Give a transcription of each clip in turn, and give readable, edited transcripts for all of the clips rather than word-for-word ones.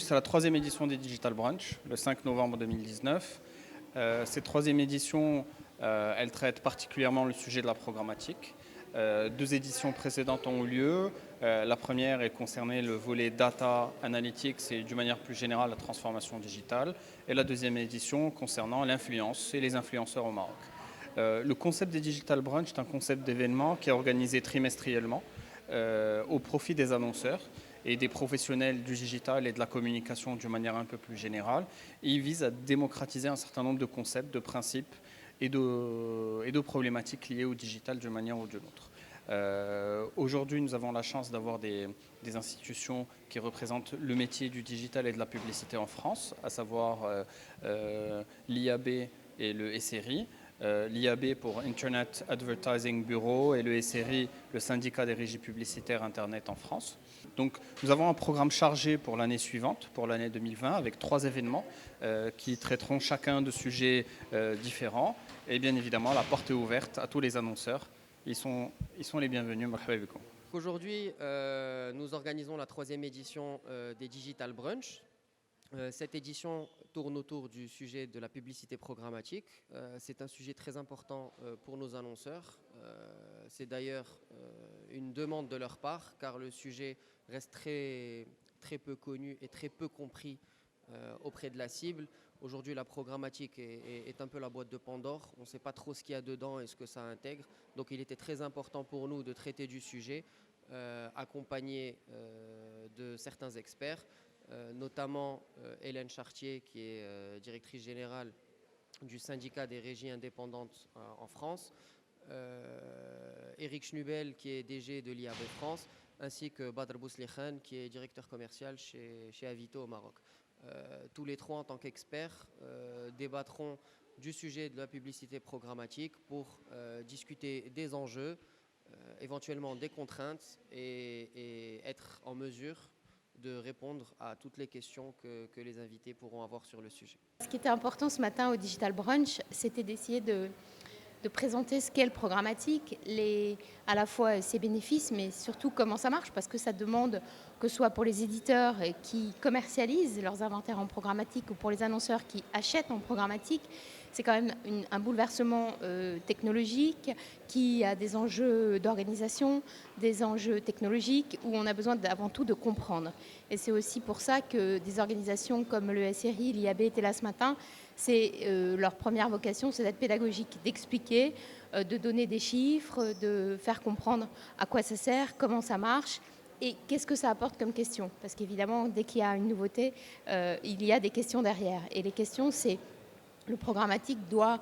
c'est la troisième édition des Digital Brunch, le 5 novembre 2019. Cette troisième édition, elle traite particulièrement le sujet de la programmatique. Deux éditions précédentes ont eu lieu. La première est concernée le volet data analytics et d'une manière plus générale la transformation digitale. Et la deuxième édition concernant l'influence et les influenceurs au Maroc. Le concept des Digital Brunch est un concept d'événement qui est organisé trimestriellement au profit des annonceurs et des professionnels du digital et de la communication d'une manière un peu plus générale. Et il vise à démocratiser un certain nombre de concepts, de principes et de problématiques liées au digital d'une manière ou d'une autre. Aujourd'hui, nous avons la chance d'avoir des institutions qui représentent le métier du digital et de la publicité en France, à savoir l'IAB et le SRI. L'IAB pour Internet Advertising Bureau et le SRI, le syndicat des régies publicitaires Internet en France. Donc nous avons un programme chargé pour l'année suivante, pour l'année 2020, avec 3 événements qui traiteront chacun de sujets différents. Et bien évidemment, la porte est ouverte à tous les annonceurs. Ils sont les bienvenus. Aujourd'hui, nous organisons la 3e édition des Digital Brunch. Cette édition tourne autour du sujet de la publicité programmatique. C'est un sujet très important pour nos annonceurs. C'est d'ailleurs une demande de leur part, car le sujet reste très peu connu et très peu compris auprès de la cible. Aujourd'hui, la programmatique est un peu la boîte de Pandore. On ne sait pas trop ce qu'il y a dedans et ce que ça intègre. Donc il était très important pour nous de traiter du sujet, accompagné de certains experts. Notamment Hélène Chartier, qui est directrice générale du syndicat des régies indépendantes en France, Eric Schnubel, qui est DG de l'IAB France, ainsi que Badr Bouslikhan, qui est directeur commercial chez Avito au Maroc. Tous les trois, en tant qu'experts, débattront du sujet de la publicité programmatique pour discuter des enjeux, éventuellement des contraintes et être en mesure de répondre à toutes les questions que les invités pourront avoir sur le sujet. Ce qui était important ce matin au Digital Brunch, c'était d'essayer de présenter ce qu'est le programmatique, à la fois ses bénéfices, mais surtout comment ça marche, parce que ça demande, que ce soit pour les éditeurs qui commercialisent leurs inventaires en programmatique ou pour les annonceurs qui achètent en programmatique, c'est quand même un bouleversement technologique qui a des enjeux d'organisation, des enjeux technologiques où on a besoin avant tout de comprendre. Et c'est aussi pour ça que des organisations comme le SRI, l'IAB étaient là ce matin. C'est leur première vocation, c'est d'être pédagogique, d'expliquer, de donner des chiffres, de faire comprendre à quoi ça sert, comment ça marche et qu'est-ce que ça apporte comme question. Parce qu'évidemment, dès qu'il y a une nouveauté, il y a des questions derrière. Et les questions, c'est le programmatique doit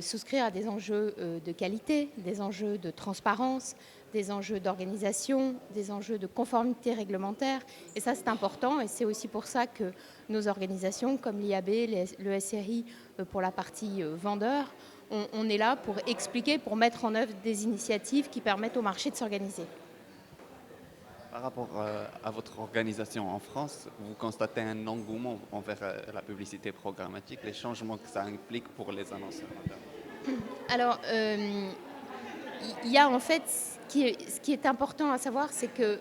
souscrire à des enjeux de qualité, des enjeux de transparence, des enjeux d'organisation, des enjeux de conformité réglementaire. Et ça, c'est important. Et c'est aussi pour ça que nos organisations, comme l'IAB, le SRI pour la partie vendeur, on est là pour expliquer, pour mettre en œuvre des initiatives qui permettent au marché de s'organiser. Par rapport à votre organisation en France, vous constatez un engouement envers la publicité programmatique, les changements que ça implique pour les annonceurs? Alors, il y a en fait, ce qui est important à savoir, c'est que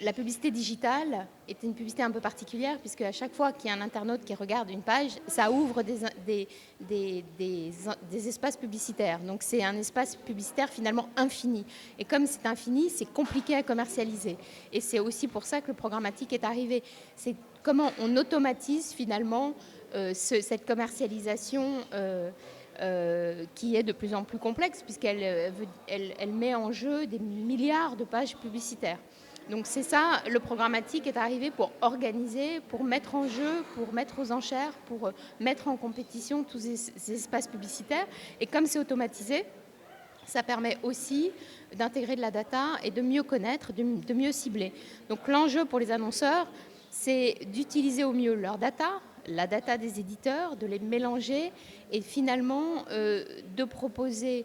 la publicité digitale est une publicité un peu particulière, puisque à chaque fois qu'il y a un internaute qui regarde une page, ça ouvre des espaces publicitaires. Donc c'est un espace publicitaire finalement infini. Et comme c'est infini, c'est compliqué à commercialiser. Et c'est aussi pour ça que le programmatique est arrivé. C'est comment on automatise finalement cette commercialisation qui est de plus en plus complexe, puisqu'elle elle met en jeu des milliards de pages publicitaires. Donc c'est ça, le programmatique est arrivé pour organiser, pour mettre en jeu, pour mettre aux enchères, pour mettre en compétition tous ces espaces publicitaires. Et comme c'est automatisé, ça permet aussi d'intégrer de la data et de mieux connaître, de mieux cibler. Donc l'enjeu pour les annonceurs, c'est d'utiliser au mieux leur data, la data des éditeurs, de les mélanger et finalement de proposer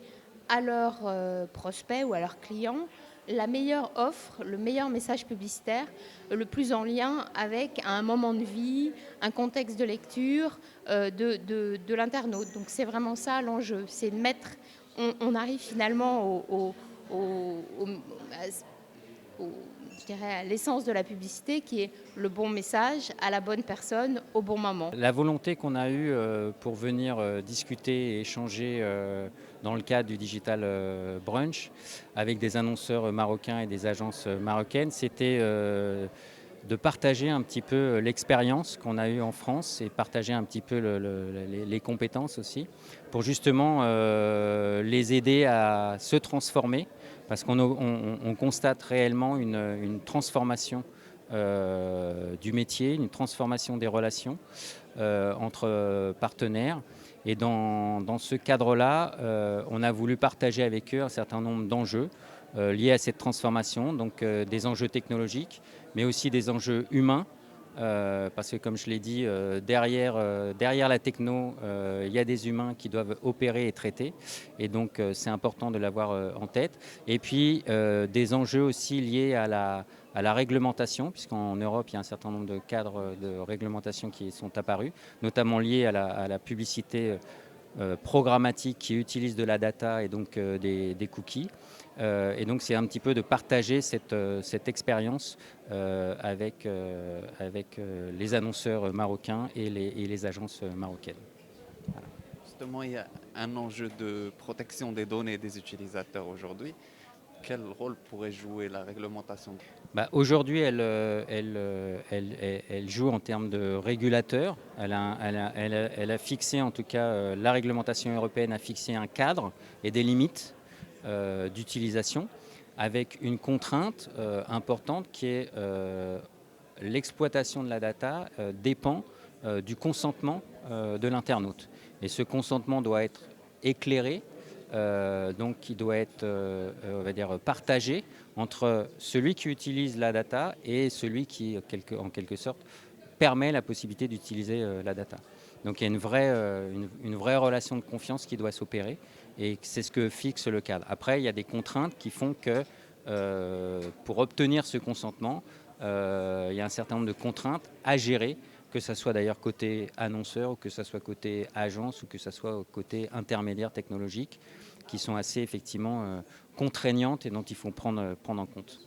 à leurs prospects ou à leurs clients la meilleure offre, le meilleur message publicitaire, le plus en lien avec un moment de vie, un contexte de lecture de l'internaute. Donc c'est vraiment ça l'enjeu, c'est on arrive finalement je dirais, à l'essence de la publicité, qui est le bon message à la bonne personne au bon moment. La volonté qu'on a eue pour venir discuter et échanger dans le cadre du Digital Brunch avec des annonceurs marocains et des agences marocaines, c'était de partager un petit peu l'expérience qu'on a eue en France et partager un petit peu les compétences aussi pour justement les aider à se transformer parce qu'on constate réellement une transformation du métier, une transformation des relations entre partenaires. Et dans ce cadre-là, on a voulu partager avec eux un certain nombre d'enjeux liés à cette transformation, donc des enjeux technologiques, mais aussi des enjeux humains, parce que comme je l'ai dit, derrière la techno, il y a des humains qui doivent opérer et traiter, et donc c'est important de l'avoir en tête. Et puis des enjeux aussi liés à la réglementation, puisqu'en Europe, il y a un certain nombre de cadres de réglementation qui sont apparus, notamment liés à la publicité programmatique qui utilise de la data et donc des cookies. Et donc c'est un petit peu de partager cette expérience avec les annonceurs marocains et les agences marocaines. Voilà. Justement, il y a un enjeu de protection des données des utilisateurs aujourd'hui. Quel rôle pourrait jouer la réglementation? Aujourd'hui, elle joue en termes de régulateur. Elle a fixé, en tout cas, la réglementation européenne a fixé un cadre et des limites d'utilisation avec une contrainte importante qui est l'exploitation de la data dépend du consentement de l'internaute. Et ce consentement doit être éclairé. Donc qui doit être on va dire, partagé entre celui qui utilise la data et celui qui, en quelque sorte, permet la possibilité d'utiliser la data. Donc il y a une vraie relation de confiance qui doit s'opérer et c'est ce que fixe le cadre. Après, il y a des contraintes qui font que pour obtenir ce consentement, il y a un certain nombre de contraintes à gérer, que ce soit d'ailleurs côté annonceur, ou que ce soit côté agence, ou que ce soit côté intermédiaire technologique, qui sont assez effectivement contraignantes et dont il faut prendre en compte.